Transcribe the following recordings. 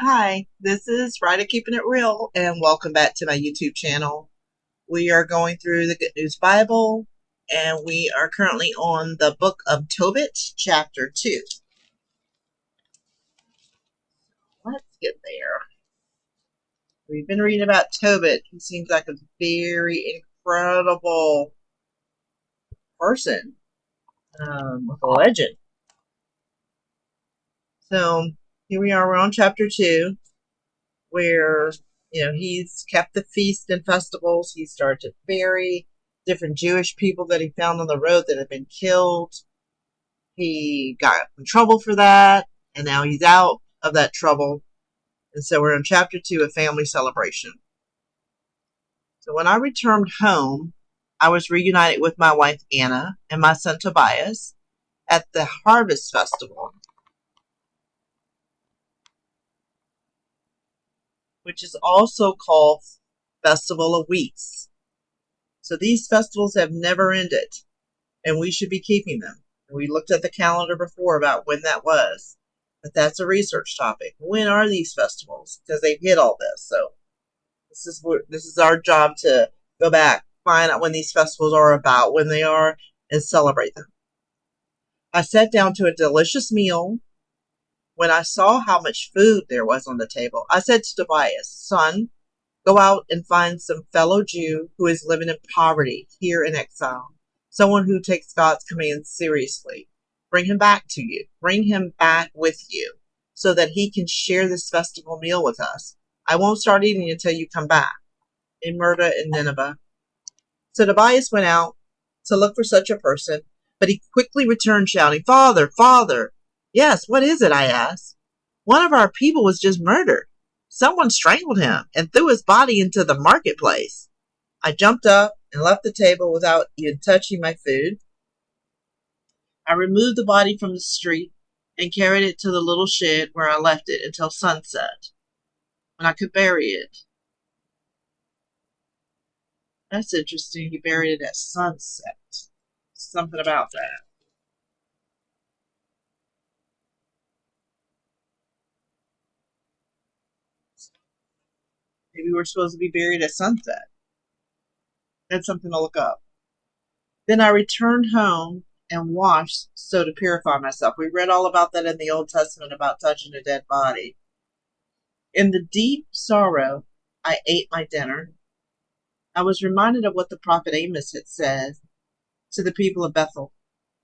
Hi, this is Ridea Keeping It Real, and welcome back to my YouTube channel. We are going through the Good News Bible, and we are currently on the book of Tobit, chapter 2. Let's get there. We've been reading about Tobit. He seems like a very incredible person with a legend. So here we are, we're on chapter 2, where he's kept the feast and festivals. He started to bury different Jewish people that he found on the road that had been killed. He got in trouble for that, and now he's out of that trouble. And so we're in chapter 2, a family celebration. So when I returned home, I was reunited with my wife Anna and my son Tobias at the harvest festival, which is also called Festival of Weeks. So these festivals have never ended, and we should be keeping them. We looked at the calendar before about when that was, but that's a research topic. When are these festivals? Because they've hit all this. So this is our job to go back, find out when these festivals are about, when they are, and celebrate them. I sat down to a delicious meal. When I saw how much food there was on the table, I said to Tobias, "Son, go out and find some fellow Jew who is living in poverty here in exile, someone who takes God's commands seriously. Bring him back to you. Bring him back with you so that he can share this festival meal with us. I won't start eating until you come back." In Murda and Nineveh. So Tobias went out to look for such a person, but he quickly returned shouting, "Father, Father!" "Yes, what is it?" I asked. "One of our people was just murdered. Someone strangled him and threw his body into the marketplace." I jumped up and left the table without even touching my food. I removed the body from the street and carried it to the little shed where I left it until sunset, when I could bury it. That's interesting. He buried it at sunset. Something about that. Maybe we're supposed to be buried at sunset. That's something to look up. Then I returned home and washed so to purify myself. We read all about that in the Old Testament about touching a dead body. In the deep sorrow, I ate my dinner. I was reminded of what the prophet Amos had said to the people of Bethel.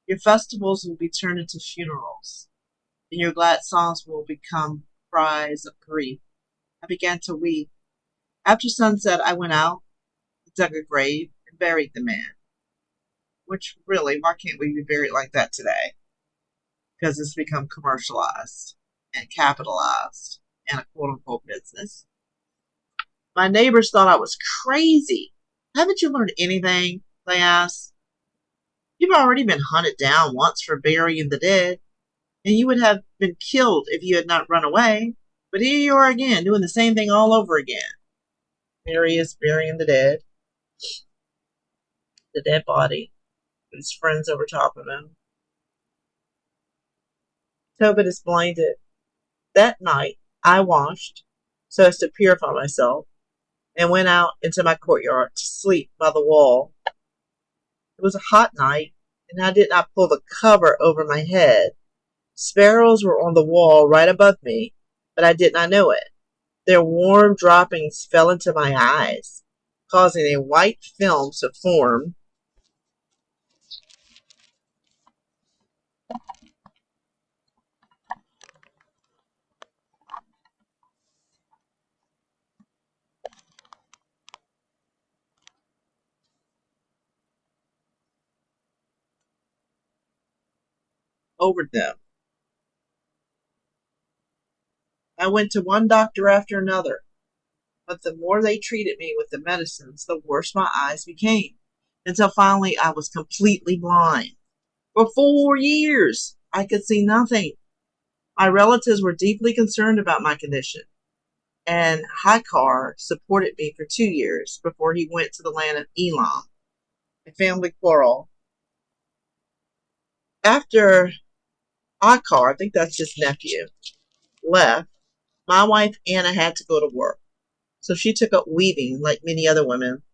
Your festivals will be turned into funerals, and your glad songs will become cries of grief. I began to weep. After sunset, I went out, dug a grave, and buried the man. Which really, why can't we be buried like that today? Because it's become commercialized and capitalized and a quote unquote business. My neighbors thought I was crazy. "Haven't you learned anything?" they asked. "You've already been hunted down once for burying the dead, and you would have been killed if you had not run away. But here you are again, doing the same thing all over again." Here he is burying the dead body, with his friends over top of him. Tobit is blinded. That night I washed so as to purify myself and went out into my courtyard to sleep by the wall. It was a hot night, and I did not pull the cover over my head. Sparrows were on the wall right above me, but I did not know it. Their warm droppings fell into my eyes, causing a white film to form over them. I went to one doctor after another, but the more they treated me with the medicines, the worse my eyes became, until finally I was completely blind. For 4 years, I could see nothing. My relatives were deeply concerned about my condition, and Haikar supported me for 2 years before he went to the land of Elam, a family quarrel. After Haikar, I think that's his nephew, left, My wife Anna had to go to work, so she took up weaving like many other women.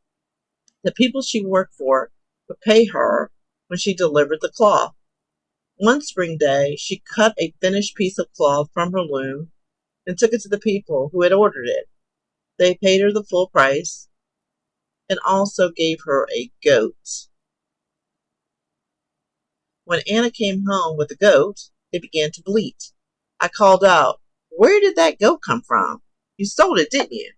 The people she worked for would pay her when she delivered the cloth. One spring day, she cut a finished piece of cloth from her loom and took it to the people who had ordered it. They paid her the full price and also gave her a goat. When Anna came home with the goat, it began to bleat. I called out, "Where did that goat come from? You stole it, didn't you?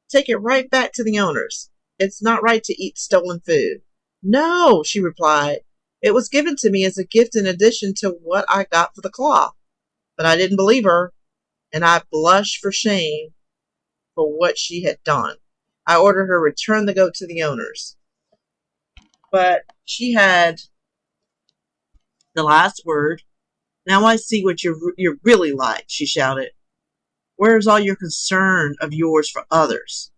Take it right back to the owners. It's not right to eat stolen food." "No," she replied. "It was given to me as a gift in addition to what I got for the cloth." But I didn't believe her, and I blushed for shame for what she had done. I ordered her to return the goat to the owners. But she had the last word. "Now I see what you're really like," she shouted. "Where's all your concern of yours for others?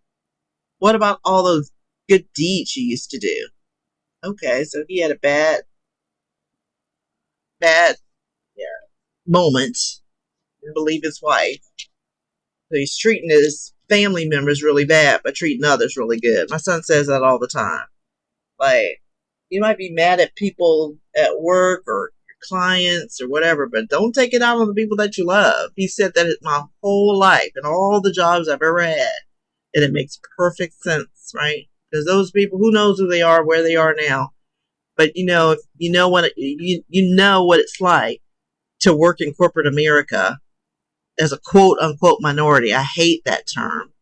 What about all those good deeds you used to do?" Okay, so he had a bad yeah, moment. Didn't believe his wife. So he's treating his family members really bad, but treating others really good. My son says that all the time. Like, you might be mad at people at work or your clients or whatever, but don't take it out on the people that you love. He said that my whole life and all the jobs I've ever had, and it makes perfect sense, right? Because those people, who knows who they are, where they are now, but if you know you know what it's like to work in corporate America as a quote unquote minority. I hate that term,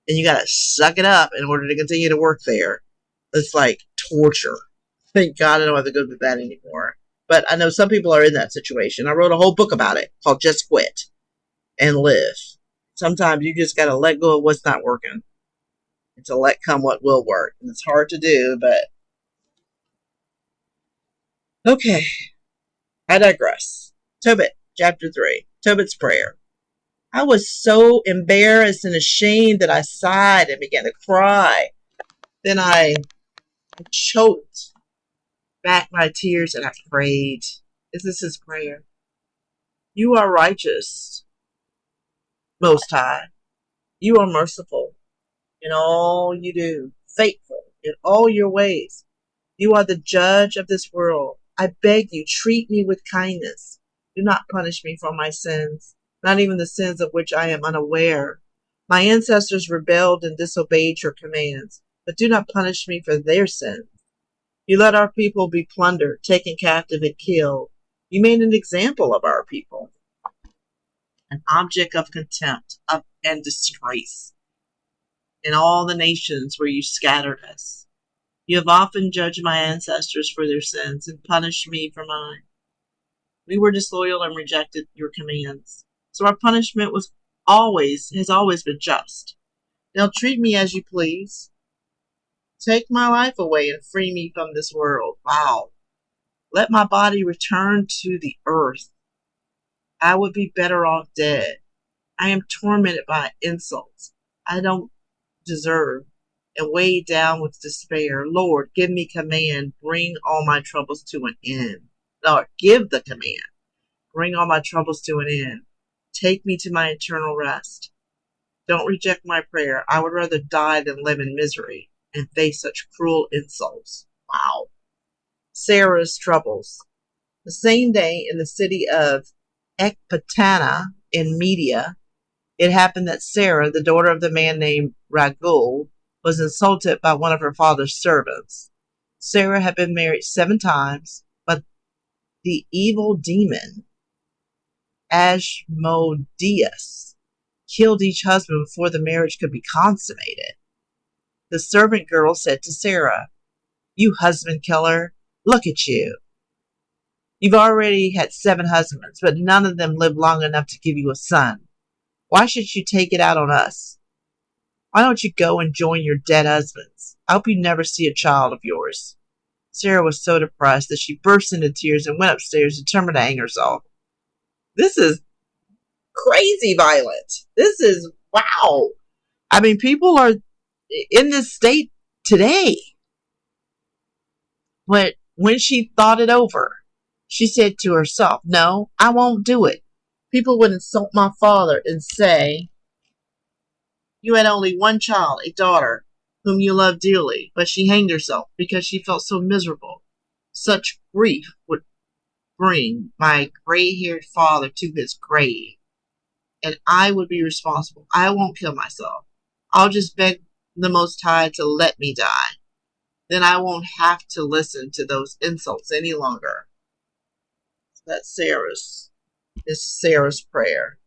and you got to suck it up in order to continue to work there. It's like torture. Thank God I don't have to go through that anymore. But I know some people are in that situation. I wrote a whole book about it called Just Quit and Live. Sometimes you just got to let go of what's not working and to let come what will work. And it's hard to do, but okay. I digress. Tobit, chapter 3. Tobit's prayer. I was so embarrassed and ashamed that I sighed and began to cry. Then I choked back my tears and I prayed. This is his prayer. You are righteous, Most High. You are merciful in all you do, faithful in all your ways. You are the judge of this world. I beg you, treat me with kindness. Do not punish me for my sins, not even the sins of which I am unaware. My ancestors rebelled and disobeyed your commands, but do not punish me for their sins. You let our people be plundered, taken captive, and killed. You made an example of our people, an object of contempt and disgrace in all the nations where you scattered us. You have often judged my ancestors for their sins and punished me for mine. We were disloyal and rejected your commands, so our punishment has always been just. Now treat me as you please. Take my life away and free me from this world. Wow. Let my body return to the earth. I would be better off dead. I am tormented by insults I don't deserve and weighed down with despair. Lord, give me command. Bring all my troubles to an end. Lord, give the command. Bring all my troubles to an end. Take me to my eternal rest. Don't reject my prayer. I would rather die than live in misery and face such cruel insults. Wow. Sarah's troubles. The same day in the city of Ecbatana in Media, it happened that Sarah, the daughter of the man named Ragul, was insulted by one of her father's servants. Sarah had been married 7 times, but the evil demon, Asmodeus, killed each husband before the marriage could be consummated. The servant girl said to Sarah, "You husband killer, look at you. You've already had 7 husbands, but none of them lived long enough to give you a son. Why should you take it out on us? Why don't you go and join your dead husbands? I hope you never see a child of yours." Sarah was so depressed that she burst into tears and went upstairs determined to hang herself. This is crazy violent. This is wow. I mean, people are in this state today. But when she thought it over, she said to herself, "No, I won't do it. People would insult my father and say, you had only one child, a daughter, whom you loved dearly, but she hanged herself because she felt so miserable. Such grief would bring my gray-haired father to his grave, and I would be responsible. I won't kill myself. I'll just beg the Most High to let me die. Then I won't have to listen to those insults any longer. That's Sarah's. This is Sarah's prayer.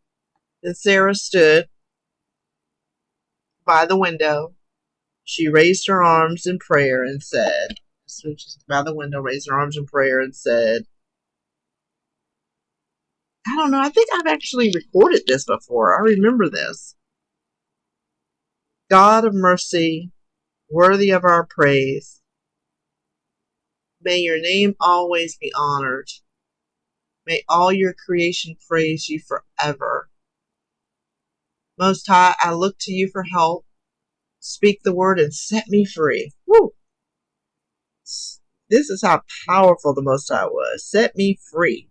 Then Sarah stood by the window. She raised her arms in prayer and said, so she's by the window, raised her arms in prayer and said, I don't know, I think I've actually recorded this before. I remember this. God of mercy, worthy of our praise, may your name always be honored. May all your creation praise you forever. Most High, I look to you for help. Speak the word and set me free. Woo! This is how powerful the Most High was. Set me free.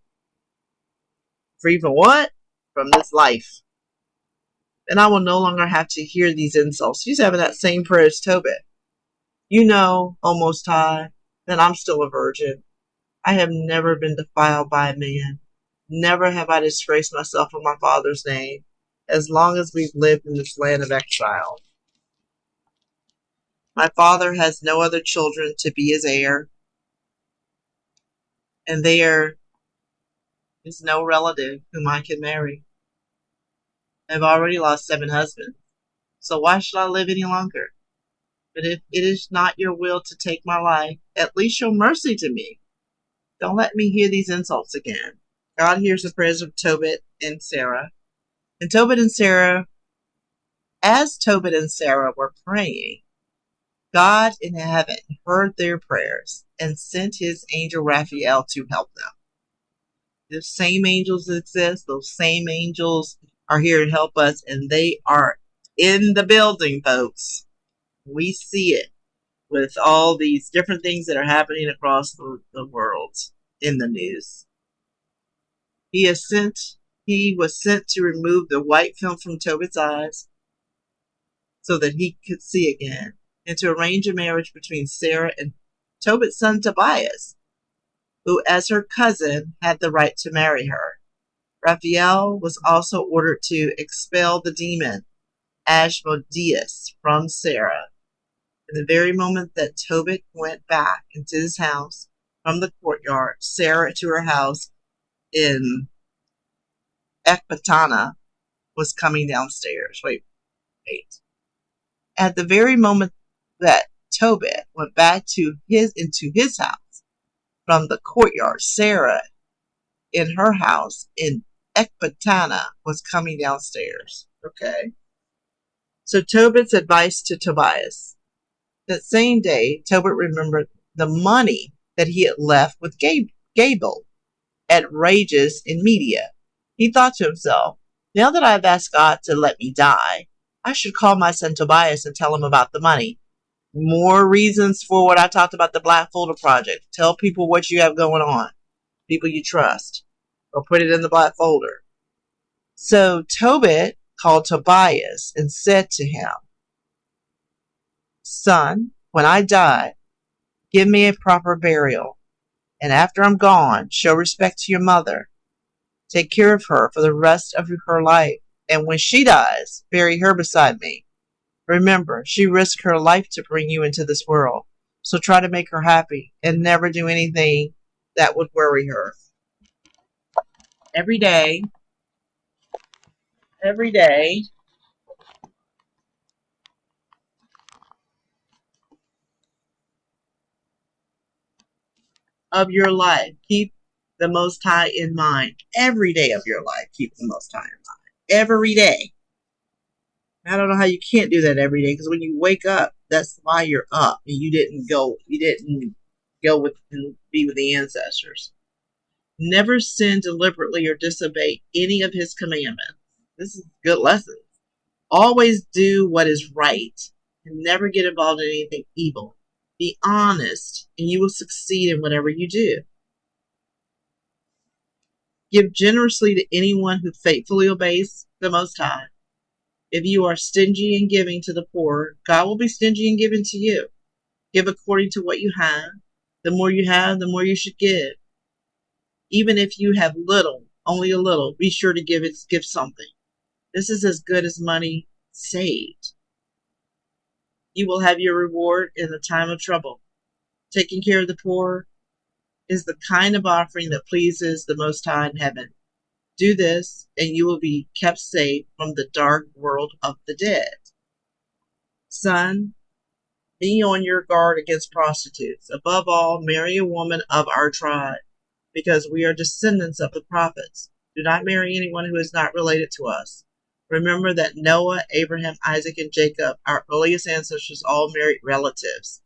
Free from what? From this life. And I will no longer have to hear these insults. She's having that same prayer as Tobit. You know, O Most High, that I'm still a virgin. I have never been defiled by a man. Never have I disgraced myself in my father's name, as long as we've lived in this land of exile. My father has no other children to be his heir, and there is no relative whom I can marry. I have already lost 7 husbands, so why should I live any longer? But if it is not your will to take my life, at least show mercy to me. Don't let me hear these insults again. God hears the prayers of Tobit and Sarah. And Tobit and Sarah, as Tobit and Sarah were praying, God in heaven heard their prayers and sent his angel Raphael to help them. The same angels exist. Those same angels are here to help us, and they are in the building, folks. We see it with all these different things that are happening across the world in the news. He was sent to remove the white film from Tobit's eyes so that he could see again, and to arrange a marriage between Sarah and Tobit's son Tobias, who, as her cousin, had the right to marry her. Raphael was also ordered to expel the demon Asmodeus from Sarah. In the very moment that Tobit went back into his house from the courtyard, Sarah to her house in Ecbatana was coming downstairs. Wait. At the very moment that Tobit went back into his house from the courtyard, Sarah in her house in Ecbatana was coming downstairs. Okay. So Tobit's advice to Tobias. That same day, Tobit remembered the money that he had left with Gable at Rages in Media. He thought to himself, now that I have asked God to let me die, I should call my son Tobias and tell him about the money. More reasons for what I talked about the Black Folder Project. Tell people what you have going on. People you trust. Or put it in the Black Folder. So Tobit called Tobias and said to him, son, when I die, give me a proper burial. And after I'm gone, show respect to your mother. Take care of her for the rest of her life. And when she dies, bury her beside me. Remember, she risked her life to bring you into this world. So try to make her happy and never do anything that would worry her. Every day of your life, keep the Most High in mind. Every day of your life, keep the Most High in mind. Every day. I don't know how you can't do that every day, because when you wake up, that's why you're up. And you didn't go with and be with the ancestors. Never sin deliberately or disobey any of his commandments. This is a good lesson. Always do what is right and never get involved in anything evil. Be honest and you will succeed in whatever you do. Give generously to anyone who faithfully obeys the Most High. If you are stingy in giving to the poor, God will be stingy in giving to you. Give according to what you have. The more you have, the more you should give. Even if you have little, only a little, be sure to give something. This is as good as money saved. You will have your reward in the time of trouble. Taking care of the poor is the kind of offering that pleases the Most High in heaven. Do this, and you will be kept safe from the dark world of the dead. Son, be on your guard against prostitutes. Above all, marry a woman of our tribe, because we are descendants of the prophets. Do not marry anyone who is not related to us. Remember that Noah, Abraham, Isaac, and Jacob, our earliest ancestors, all married relatives.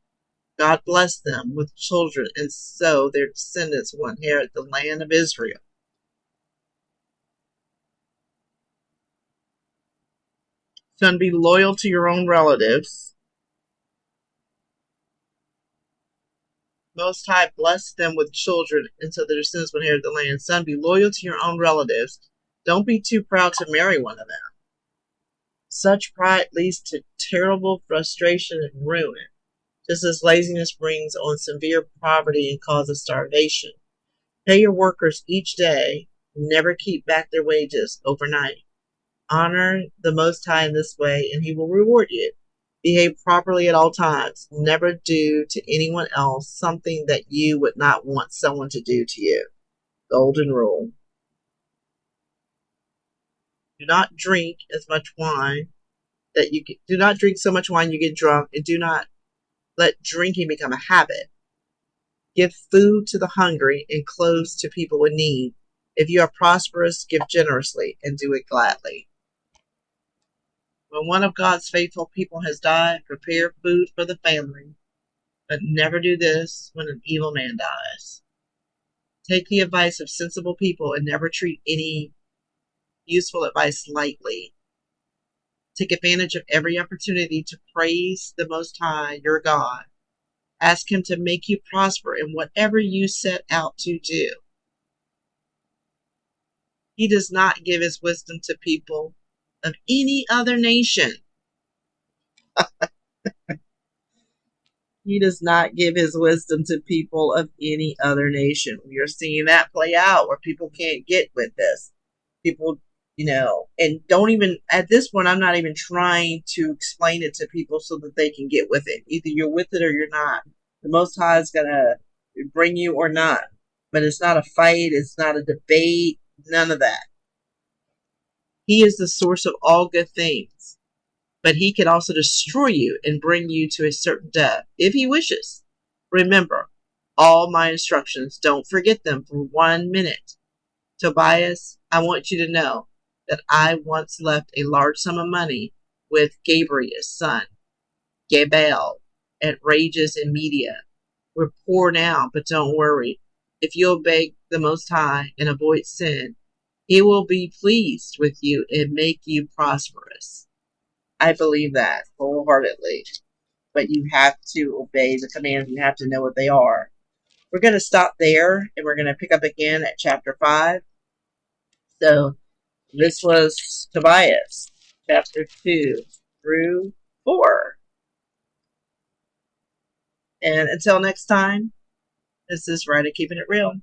God blessed them with children, and so their descendants will inherit the land of Israel. Son, be loyal to your own relatives. Most High blessed them with children, and so their descendants will inherit the land. Son, be loyal to your own relatives. Don't be too proud to marry one of them. Such pride leads to terrible frustration and ruin, just as laziness brings on severe poverty and causes starvation. Pay your workers each day. Never keep back their wages overnight. Honor the Most High in this way, and He will reward you. Behave properly at all times. Never do to anyone else something that you would not want someone to do to you. Golden rule. Do not drink as much wine that you get, do not drink so much wine you get drunk, and do not let drinking become a habit. Give food to the hungry and clothes to people in need. If you are prosperous, give generously and do it gladly. When one of God's faithful people has died, prepare food for the family, but never do this when an evil man dies. Take the advice of sensible people and never treat any useful advice lightly. Take advantage of every opportunity to praise the Most High, your God. Ask Him to make you prosper in whatever you set out to do. He does not give His wisdom to people of any other nation. He does not give His wisdom to people of any other nation. We are seeing that play out where people can't get with this. People, and don't even, at this point, I'm not even trying to explain it to people so that they can get with it. Either you're with it or you're not. The Most High is going to bring you or not. But it's not a fight. It's not a debate. None of that. He is the source of all good things. But He can also destroy you and bring you to a certain death if He wishes. Remember all my instructions. Don't forget them for 1 minute. Tobias, I want you to know that I once left a large sum of money with Gabriel's son, Gabal, at Rages in Media. We're poor now, but don't worry. If you obey the Most High and avoid sin, He will be pleased with you and make you prosperous. I believe that wholeheartedly. But you have to obey the commands. You have to know what they are. We're going to stop there, and we're going to pick up again at chapter 5. So this was Tobias, chapter 2 through 4. And until next time, this is Ridea keeping it real.